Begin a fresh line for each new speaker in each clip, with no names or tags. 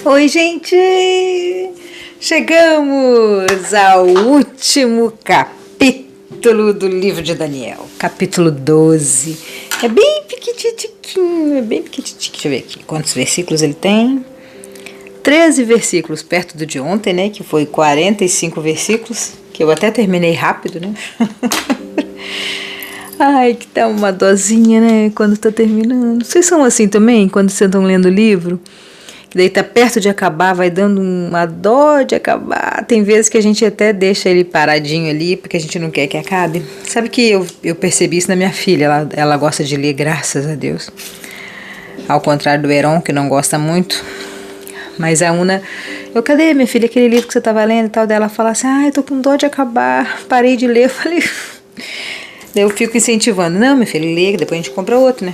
Oi, gente! Chegamos ao último capítulo do livro de Daniel, capítulo 12. É bem pequititinho, Deixa eu ver aqui quantos versículos ele tem. 13 versículos, perto do de ontem, né? Que foi 45 versículos, que eu até terminei rápido, né? Ai, que dá uma dosinha, né? Quando tá terminando. Vocês são assim também, quando vocês estão lendo o livro? Que daí tá perto de acabar, vai dando uma dó de acabar. Tem vezes que a gente até deixa ele paradinho ali, porque a gente não quer que acabe. Sabe que eu percebi isso na minha filha, ela gosta de ler, graças a Deus. Ao contrário do Heron, que não gosta muito. Mas a Una, cadê minha filha, aquele livro que você tava lendo e tal? Dela fala assim, eu tô com dó de acabar, parei de ler. Eu falei, daí eu fico incentivando, não, minha filha, lê, depois a gente compra outro, né?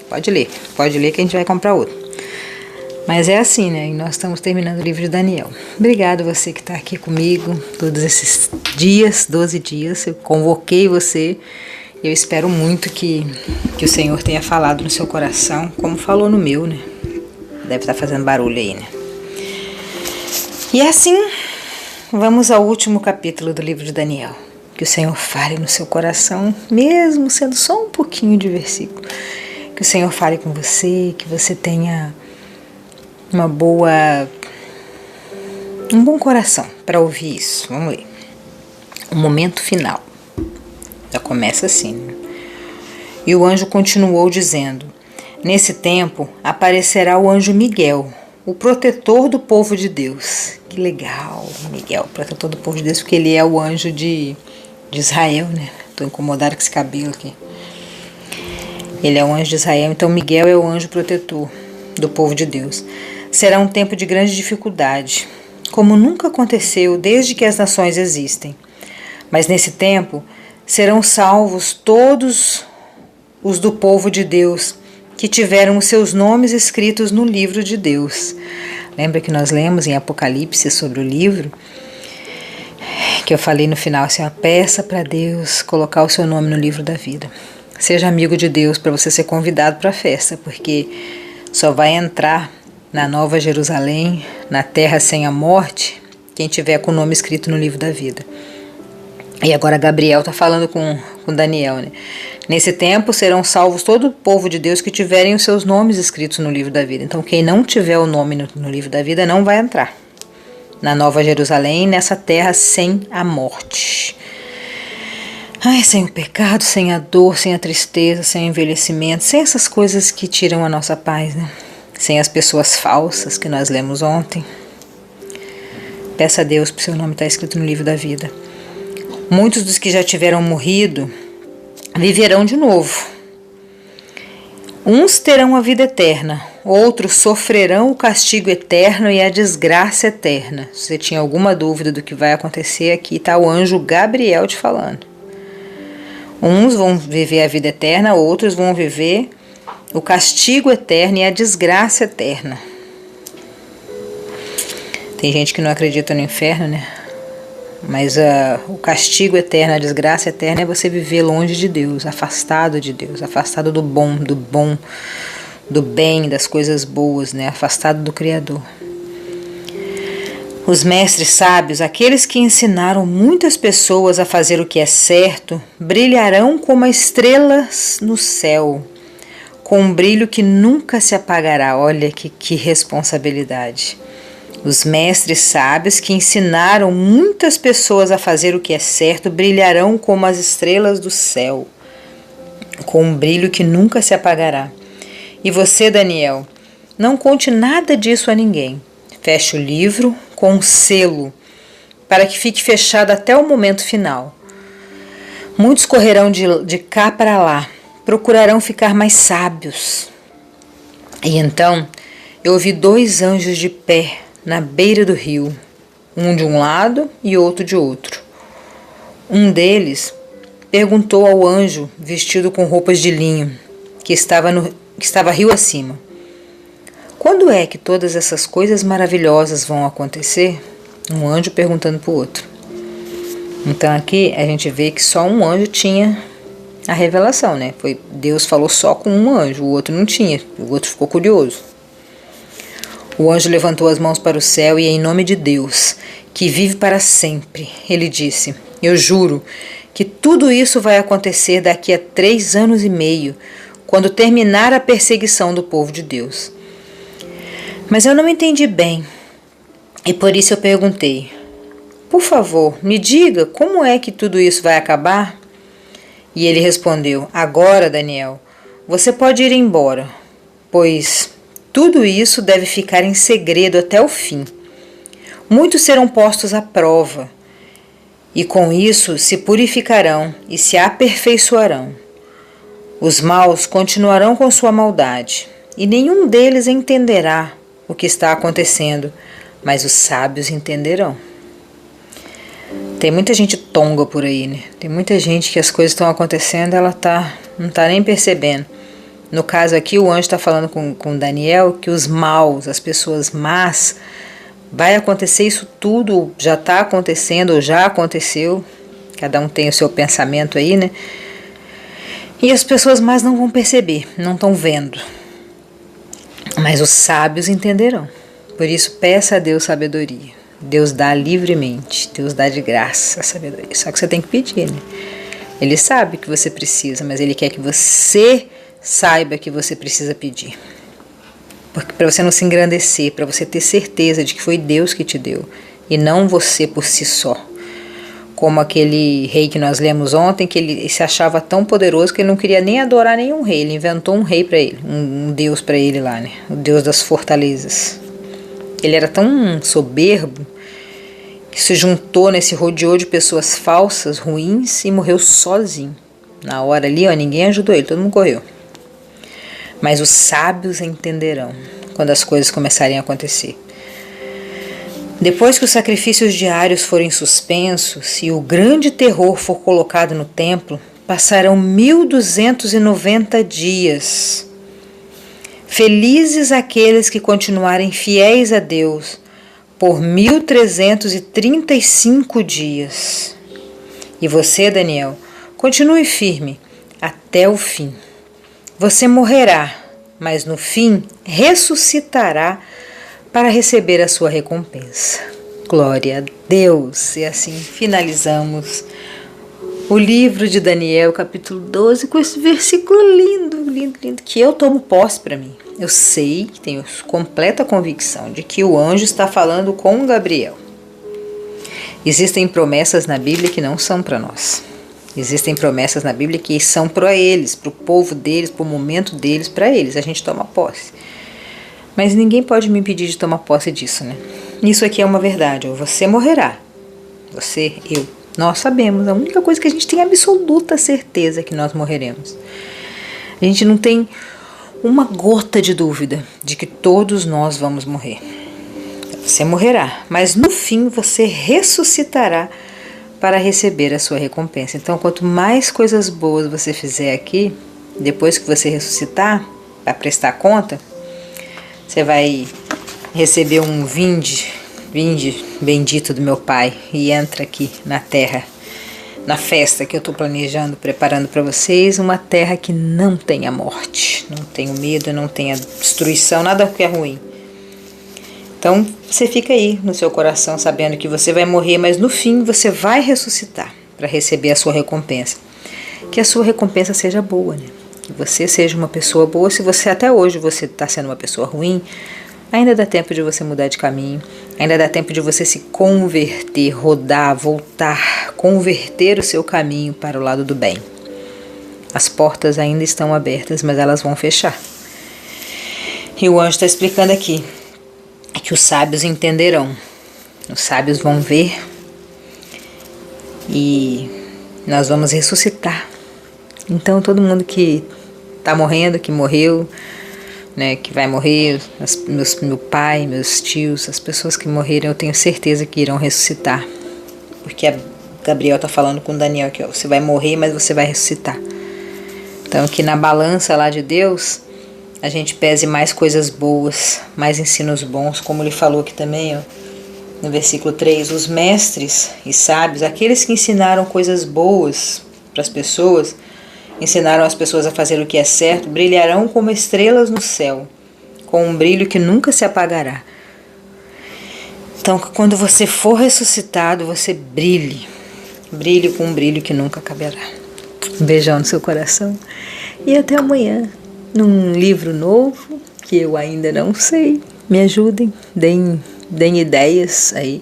Pode ler que a gente vai comprar outro. Mas é assim, né? E nós estamos terminando o livro de Daniel. Obrigado você que está aqui comigo todos esses dias, 12 dias. Eu convoquei você. Eu espero muito que o Senhor tenha falado no seu coração, como falou no meu, né? Deve estar fazendo barulho aí, né? E assim, vamos ao último capítulo do livro de Daniel. Que o Senhor fale no seu coração, mesmo sendo só um pouquinho de versículo. Que o Senhor fale com você, que você tenha um bom coração para ouvir isso. Vamos ler. O momento final. Já começa assim, né? E o anjo continuou dizendo: nesse tempo aparecerá o anjo Miguel, o protetor do povo de Deus. Que legal, Miguel, protetor do povo de Deus, porque ele é o anjo de Israel, né? Tô incomodada com esse cabelo aqui. Ele é o anjo de Israel, então Miguel é o anjo protetor do povo de Deus. Será um tempo de grande dificuldade, como nunca aconteceu desde que as nações existem. Mas nesse tempo serão salvos todos os do povo de Deus que tiveram os seus nomes escritos no livro de Deus. Lembra que nós lemos em Apocalipse sobre o livro? Que eu falei no final assim, peça para Deus colocar o seu nome no livro da vida. Seja amigo de Deus para você ser convidado para a festa, porque só vai entrar na Nova Jerusalém, na terra sem a morte, quem tiver com o nome escrito no livro da vida. E agora Gabriel está falando com Daniel, né? Nesse tempo serão salvos todo o povo de Deus que tiverem os seus nomes escritos no livro da vida. Então quem não tiver o nome no livro da vida não vai entrar na Nova Jerusalém, nessa terra sem a morte. Sem o pecado, sem a dor, sem a tristeza, sem o envelhecimento, sem essas coisas que tiram a nossa paz, né? Sem as pessoas falsas que nós lemos ontem. Peça a Deus para o seu nome estar escrito no livro da vida. Muitos dos que já tiveram morrido viverão de novo. Uns terão a vida eterna, outros sofrerão o castigo eterno e a desgraça eterna. Se você tinha alguma dúvida do que vai acontecer, aqui está o anjo Gabriel te falando. Uns vão viver a vida eterna, outros vão viver o castigo eterno e a desgraça eterna. Tem gente que não acredita no inferno, né? Mas o castigo eterno, a desgraça eterna é você viver longe de Deus, afastado de Deus, afastado do bom, do bem, das coisas boas, né? Afastado do Criador. Os mestres sábios, aqueles que ensinaram muitas pessoas a fazer o que é certo, brilharão como as estrelas no céu, com um brilho que nunca se apagará. Olha que responsabilidade. Os mestres sábios que ensinaram muitas pessoas a fazer o que é certo, brilharão como as estrelas do céu, com um brilho que nunca se apagará. E você, Daniel, não conte nada disso a ninguém. Feche o livro com um selo, para que fique fechado até o momento final. Muitos correrão de cá para lá, procurarão ficar mais sábios. E então eu ouvi 2 anjos de pé na beira do rio, um de um lado e outro de outro. Um deles perguntou ao anjo vestido com roupas de linho, que estava rio acima: quando é que todas essas coisas maravilhosas vão acontecer? Um anjo perguntando para o outro. Então aqui a gente vê que só um anjo tinha a revelação, né? Deus falou só com um anjo, o outro não tinha, o outro ficou curioso. O anjo levantou as mãos para o céu e, em nome de Deus, que vive para sempre, ele disse: eu juro que tudo isso vai acontecer daqui a 3 anos e meio, quando terminar a perseguição do povo de Deus. Mas eu não entendi bem, e por isso eu perguntei: por favor, me diga como é que tudo isso vai acabar? E ele respondeu: agora, Daniel, você pode ir embora, pois tudo isso deve ficar em segredo até o fim. Muitos serão postos à prova, e com isso se purificarão e se aperfeiçoarão. Os maus continuarão com sua maldade, e nenhum deles entenderá o que está acontecendo, mas os sábios entenderão. Tem muita gente tonga por aí, né? Tem muita gente que as coisas estão acontecendo, ela não está nem percebendo. No caso aqui, o anjo está falando com Daniel que os maus, as pessoas más, vai acontecer isso tudo, já está acontecendo ou já aconteceu. Cada um tem o seu pensamento aí, né? E as pessoas más não vão perceber, não estão vendo. Mas os sábios entenderão. Por isso, peça a Deus sabedoria. Deus dá livremente, Deus dá de graça a sabedoria. Só que você tem que pedir, né? Ele sabe que você precisa, mas Ele quer que você saiba que você precisa pedir. Porque para você não se engrandecer, para você ter certeza de que foi Deus que te deu e não você por si só. Como aquele rei que nós lemos ontem, que ele se achava tão poderoso que ele não queria nem adorar nenhum rei. Ele inventou um rei para ele, um deus para ele lá, né? O deus das fortalezas. Ele era tão soberbo que se juntou nesse rodeio de pessoas falsas, ruins, e morreu sozinho. Na hora ali, ninguém ajudou ele, todo mundo correu. Mas os sábios entenderão quando as coisas começarem a acontecer. Depois que os sacrifícios diários forem suspensos e o grande terror for colocado no templo, passarão 1290 dias. Felizes aqueles que continuarem fiéis a Deus por 1335 dias. E você, Daniel, continue firme até o fim. Você morrerá, mas no fim ressuscitará para receber a sua recompensa. Glória a Deus! E assim finalizamos o livro de Daniel, capítulo 12, com esse versículo lindo, lindo, lindo, que eu tomo posse para mim. Eu sei, tenho completa convicção de que o anjo está falando com Gabriel. Existem promessas na Bíblia que não são para nós. Existem promessas na Bíblia que são para eles, para o povo deles, para o momento deles, para eles. A gente toma posse. Mas ninguém pode me impedir de tomar posse disso, né? Isso aqui é uma verdade. Você morrerá. Você, eu. Nós sabemos. A única coisa que a gente tem absoluta certeza é que nós morreremos. A gente não tem uma gota de dúvida de que todos nós vamos morrer. Você morrerá, mas no fim você ressuscitará para receber a sua recompensa. Então, quanto mais coisas boas você fizer aqui, depois que você ressuscitar, para prestar conta, você vai receber um vinde bendito do meu Pai, e entra aqui na terra, na festa que eu estou planejando, preparando para vocês, uma terra que não tenha morte, não tenha medo, não tenha destruição, nada que é ruim. Então, você fica aí no seu coração sabendo que você vai morrer, mas no fim você vai ressuscitar para receber a sua recompensa. Que a sua recompensa seja boa, né? Que você seja uma pessoa boa. Se você até hoje você está sendo uma pessoa ruim, ainda dá tempo de você mudar de caminho, ainda dá tempo de você se converter, rodar, voltar, converter o seu caminho para o lado do bem. As portas ainda estão abertas, mas elas vão fechar. E o anjo está explicando aqui que os sábios entenderão, os sábios vão ver e nós vamos ressuscitar. Então todo mundo que está morrendo, que morreu, né, que vai morrer, meu pai, meus tios, as pessoas que morreram, eu tenho certeza que irão ressuscitar, porque a Gabriel está falando com Daniel que você vai morrer, mas você vai ressuscitar. Então que na balança lá de Deus a gente pese mais coisas boas, mais ensinos bons, como ele falou aqui também, no versículo 3, os mestres e sábios, aqueles que ensinaram coisas boas para as pessoas, ensinaram as pessoas a fazer o que é certo, brilharão como estrelas no céu, com um brilho que nunca se apagará. Então, quando você for ressuscitado, você brilhe. Brilhe com um brilho que nunca acabará. Um beijão no seu coração. E até amanhã, num livro novo, que eu ainda não sei. Me ajudem, deem ideias aí.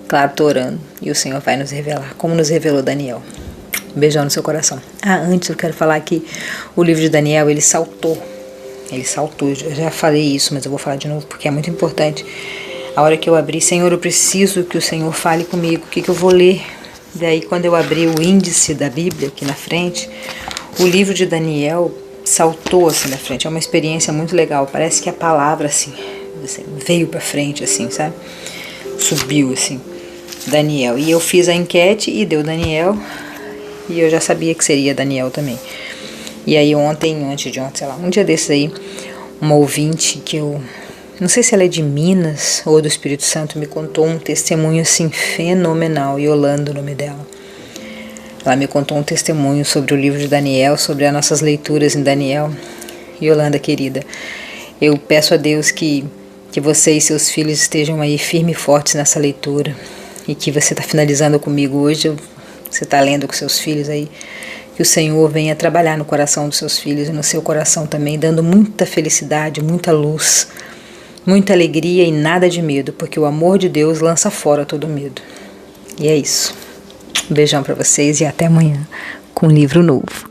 Claro, tô orando. E o Senhor vai nos revelar, como nos revelou Daniel. Um beijão no seu coração. Antes eu quero falar que o livro de Daniel, ele saltou. Eu já falei isso, mas eu vou falar de novo porque é muito importante. A hora que eu abri, Senhor, eu preciso que o Senhor fale comigo. O que eu vou ler? Daí, quando eu abri o índice da Bíblia aqui na frente, o livro de Daniel saltou assim na frente. É uma experiência muito legal. Parece que a palavra assim veio pra frente, assim, sabe? Subiu assim, Daniel. E eu fiz a enquete e deu Daniel. E eu já sabia que seria Daniel também. E aí antes de ontem, sei lá, um dia desses aí, uma ouvinte que eu não sei se ela é de Minas ou do Espírito Santo, me contou um testemunho assim fenomenal. Yolanda, o nome dela. Ela me contou um testemunho sobre o livro de Daniel, sobre as nossas leituras em Daniel. Yolanda, querida, eu peço a Deus que você e seus filhos estejam aí firmes e fortes nessa leitura. E que você está finalizando comigo hoje, você está lendo com seus filhos aí. Que o Senhor venha trabalhar no coração dos seus filhos e no seu coração também, dando muita felicidade, muita luz, muita alegria e nada de medo, porque o amor de Deus lança fora todo medo. E é isso. Um beijão para vocês e até amanhã com um livro novo.